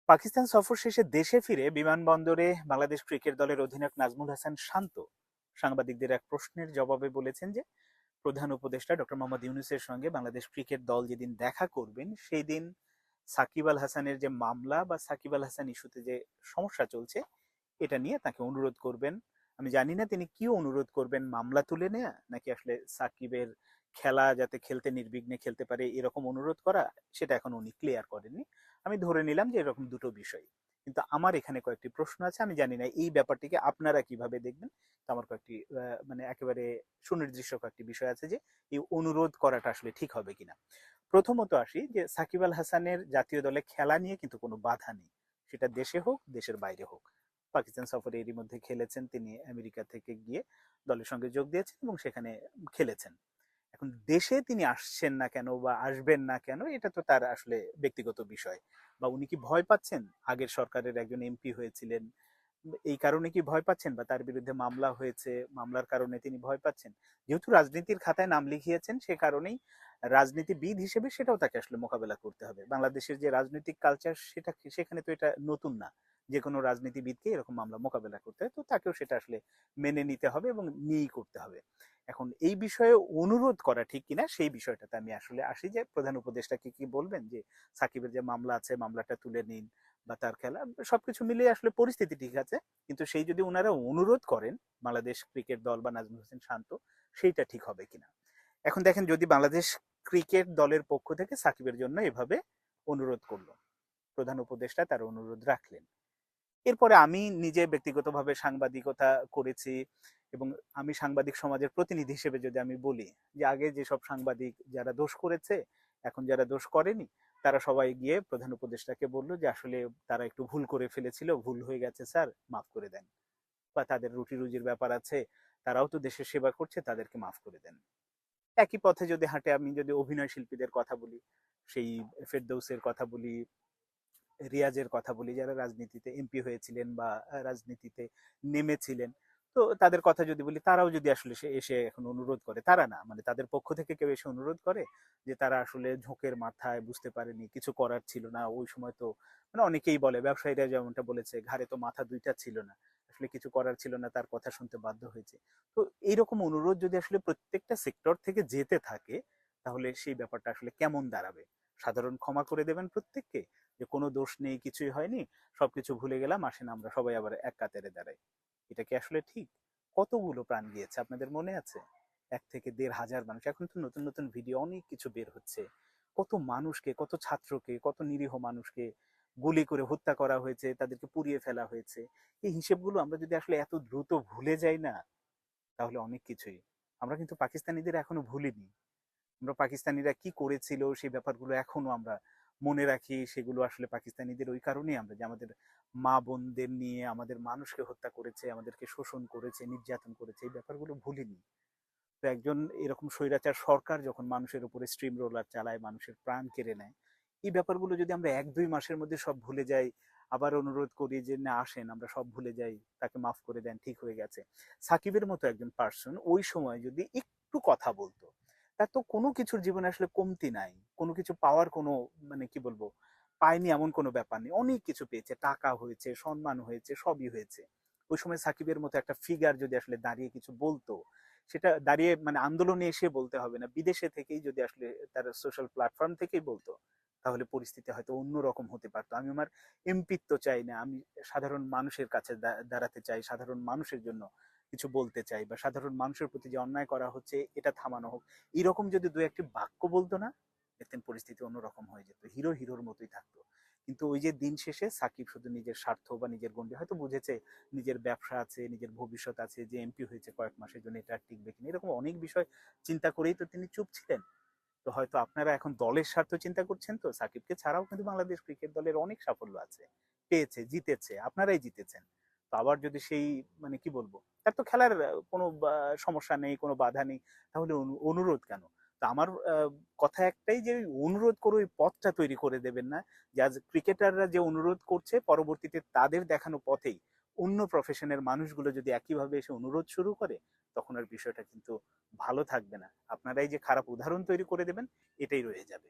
পাকিস্তান সফর শেষে দেশে ফিরে বিমানবন্দরে বাংলাদেশ ক্রিকেট দলের অধিনায়ক নাজমুল হাসান শান্ত সাংবাদিকদের এক প্রশ্নের জবাবে বলেছেন যে প্রধান উপদেষ্টা ডক্টর মোহাম্মদ ইউনূসের সঙ্গে বাংলাদেশ ক্রিকেট দল যেদিন দেখা করবেন সেই দিন সাকিব আল হাসানের যে মামলা বা সাকিব আল হাসান ইস্যুতে যে সমস্যা চলছে এটা নিয়ে তাকে অনুরোধ করবেন। আমি জানি না তিনি কি অনুরোধ করবেন, মামলা তুলে নেয়া নাকি আসলে সাকিবের খেলা যাতে খেলতে নির্বিঘ্নে খেলতে পারে এরকম অনুরোধ করা, সেটা এখন উনি ক্লিয়ার করেননি। আমি ধরে নিলাম যে এরকম দুটো বিষয়। কিন্তু আমার এখানে কয়েকটি প্রশ্ন আছে, আমি জানি না এই ব্যাপারটিকে আপনারা কিভাবে দেখবেন। তো আমার কয়েকটি মানে একেবারে সুনির্দিষ্ট কয়েকটি বিষয় আছে যে এই অনুরোধ করাটা আসলে ঠিক হবে কিনা। প্রথমত আসি যে সাকিব আল হাসানের জাতীয় দলে খেলা নিয়ে কিন্তু কোনো বাধা নেই, সেটা দেশে হোক দেশের বাইরে হোক। পাকিস্তান সফরে এরই মধ্যে খেলেছেন, তিনি আমেরিকা থেকে গিয়ে দলের সঙ্গে যোগ দিয়েছেন এবং সেখানে খেলেছেন। এখন দেশে তিনি আসছেন না কেন বা আসবেন না কেন এটা তো তার আসলে ব্যক্তিগত বিষয়। বা উনি কি ভয় পাচ্ছেন, আগের সরকারের একজন এমপি হয়েছিলেন, এই কারণে কি ভয় পাচ্ছেন, বা তার বিরুদ্ধে মামলা হয়েছে মামলার কারণে তিনি ভয় পাচ্ছেন? যেহেতু রাজনীতির খাতায় নাম লিখিয়েছেন সে কারণেই রাজনীতিবিদ হিসেবে সেটাও তাকে আসলে মোকাবেলা করতে হবে। বাংলাদেশের যে রাজনৈতিক কালচার সেটা সেখানে তো এটা নতুন না, যে কোনো রাজনীতিবিদকে এরকম মামলা মোকাবেলা করতে হয়, তো তাকেও সেটা আসলে মেনে নিতে হবে এবং নিয়েই করতে হবে। এখন এই বিষয়ে অনুরোধ করা ঠিক কিনা সেই বিষয়টাতে আমি আসলে আসি যে প্রধান উপদেষ্টাকে কি বলবেন যে সাকিবের যে মামলা আছে মামলাটা তুলে নিন, বা তার খেলা সবকিছু মিলিয়ে আসলে পরিস্থিতি ঠিক আছে, কিন্তু সেই যদি ওনারা অনুরোধ করেন বাংলাদেশ ক্রিকেট দল বা নাজমুল হোসেন শান্ত, সেইটা ঠিক হবে কিনা। এখন দেখেন, যদি বাংলাদেশ ক্রিকেট দলের পক্ষ থেকে সাকিবের জন্য এভাবে অনুরোধ করলো, প্রধান উপদেষ্টা তার অনুরোধ রাখলেন, এরপরে আমি নিজে ব্যক্তিগতভাবে সাংবাদিকতা করেছি এবং আমি সাংবাদিক সমাজের প্রতিনিধি হিসেবে যদি আমি বলি যে আগে যেসব সাংবাদিক যারা দোষ করেছে, এখন যারা দোষ করেনি, তারা সবাই গিয়ে প্রধান উপদেষ্টাকে বললো যে আসলে তারা একটু ভুল করে ফেলেছিল, ভুল হয়ে গেছে স্যার, মাফ করে দেন। বা তাদের রুটি রুজির ব্যাপার আছে, তারাও তো দেশের সেবা করছে, তাদেরকে মাফ করে দেন। একই পথে যদি হাঁটে, আমি যদি অভিনয় শিল্পীদের কথা বলি, সেই ফেরদৌসের কথা বলি, রিয়াজের কথা বলি, যারা রাজনীতিতে এমপি হয়েছিলেন বা রাজনীতিতে নেমেছিলেন, তো তাদের কথা যদি বলি, তারাও যদি আসলে সে এসে এখন অনুরোধ করে, তারা না মানে তাদের পক্ষ থেকে কেউ এসে অনুরোধ করে যে তারা আসলে ঝোঁকের মাথায় বুঝতে পারেনি, কিছু করার ছিল না ওই সময়, তো মানে অনেকেই বলে, ব্যবসায়ীরা যেমনটা বলেছে, ঘাড়ে তো মাথা দুইটা ছিল না, আসলে কিছু করার ছিল না, তার কথা শুনতে বাধ্য হয়েছে। তো এইরকম অনুরোধ যদি আসলে প্রত্যেকটা সেক্টর থেকে যেতে থাকে, তাহলে সেই ব্যাপারটা আসলে কেমন দাঁড়াবে? সাধারণ ক্ষমা করে দেবেন প্রত্যেককে, যে কোনো দোষ নেই, কিছুই হয়নি, সবকিছু ভুলে গেলাম, আসেন আমরা সবাই আবার এক কাতারে দাঁড়াই? এটা কি আসলে ঠিক? কতগুলো প্রাণ গিয়েছে আপনাদের মনে আছে? 1 থেকে 1.5 হাজার মানুষ, এখন তো নতুন নতুন ভিডিও অনেক কিছু বের হচ্ছে, কত মানুষকে, কত ছাত্রকে, কত নিরীহ মানুষকে গুলি করে হত্যা করা হয়েছে, তাদেরকে পুড়িয়ে ফেলা হয়েছে। এই হিসেবগুলো আমরা যদি আসলে এত দ্রুত ভুলে যাই না, তাহলে অনেক কিছুই। আমরা কিন্তু পাকিস্তানিদের এখনো ভুলিনি, আমরা পাকিস্তানিরা কি করেছিল সেই ব্যাপারগুলো এখনো আমরা মনে রাখি। সেগুলো আসলে পাকিস্তানিদের ওই কারণেই আমরা, যে আমাদের মা বোনদের নিয়ে আমাদের মানুষকে হত্যা করেছে, আমাদেরকে শোষণ করেছে, নির্যাতন করেছে, এই ব্যাপারগুলো ভুলিনি। তো একজন এরকম স্বৈরাচার সরকার যখন মানুষের উপরে স্ট্রিম রোলার চালায়, মানুষের প্রাণ কেড়ে নেয়, এই ব্যাপারগুলো যদি আমরা 1-2 মাসের মধ্যে সব ভুলে যাই, আবার অনুরোধ করি যে না আসেন আমরা সব ভুলে যাই, তাকে মাফ করে দেন, ঠিক হয়ে গেছে, সাকিবের মতো একজন পার্সন ওই সময় যদি একটু কথা বলতো, তার তো কোনো কিছুর জীবনে আসলে কমতি নাই, কোনো কিছু পাওয়ার কোনো মানে কি বলবো, পায়নি এমন কোনো ব্যাপার নেই, অনেক কিছু পেয়েছে, টাকা হয়েছে, সম্মান হয়েছে, সবই হয়েছে। ওই সময় সাকিবের মতো একটা ফিগার যদি আসলে দাঁড়িয়ে কিছু বলতো, সেটা দাঁড়িয়ে মানে আন্দোলনে এসে বলতে হবে না, বিদেশে থেকেই যদি আসলে তার সোশ্যাল প্ল্যাটফর্ম থেকেই বলতো, তাহলে পরিস্থিতি হয়তো অন্যরকম হতে পারতো। আমি আমার এমপিত্ব চাই না, আমি সাধারণ মানুষের কাছে দাঁড়াতে চাই, সাধারণ মানুষের জন্য কিছু বলতে চাই, বা সাধারণ মানুষের প্রতি যে অন্যায় করা হচ্ছে এটা থামানো হোক, এরকম যদি দু একটি বাক্য বলতো না, দেখতেন পরিস্থিতি অন্যরকম হয়ে যেত, হিরো হিরোর মতোই থাকতো। কিন্তু ওই যে দিন শেষে সাকিব শুধু নিজের স্বার্থ বা নিজের গণ্ডি হয়তো বুঝেছে, নিজের ব্যবসা আছে, নিজের ভবিষ্যৎ আছে, যে এমপি হয়েছে কয়েক মাসের জন্য, এটা আর টিকবে কিনা, এরকম অনেক বিষয় চিন্তা করেই তো তিনি চুপ ছিলেন। তো হয়তো আপনারা এখন দলের স্বার্থ চিন্তা করছেন, তো সাকিবকে ছাড়াও কিন্তু বাংলাদেশ ক্রিকেট দলের অনেক সাফল্য আছে, পেয়েছে, জিতেছে, আপনারাই জিতেছেন। তো আবার যদি সেই মানে কি বলবো, তার তো খেলার কোনো সমস্যা নেই, কোনো বাধা নেই, তাহলে অনুরোধ কেন? তো আমার কথা একটাই, যে ওই অনুরোধ করে ওই পথটা তৈরি করে দেবেন না, যে আজ ক্রিকেটাররা যে অনুরোধ করছে, পরবর্তীতে তাদের দেখানো পথেই অন্য প্রফেশনের মানুষগুলো যদি একইভাবে এসে অনুরোধ শুরু করে, তখন আর বিষয়টা কিন্তু ভালো থাকবে না। আপনারাই যে খারাপ উদাহরণ তৈরি করে দেবেন, এটাই রয়ে যাবে।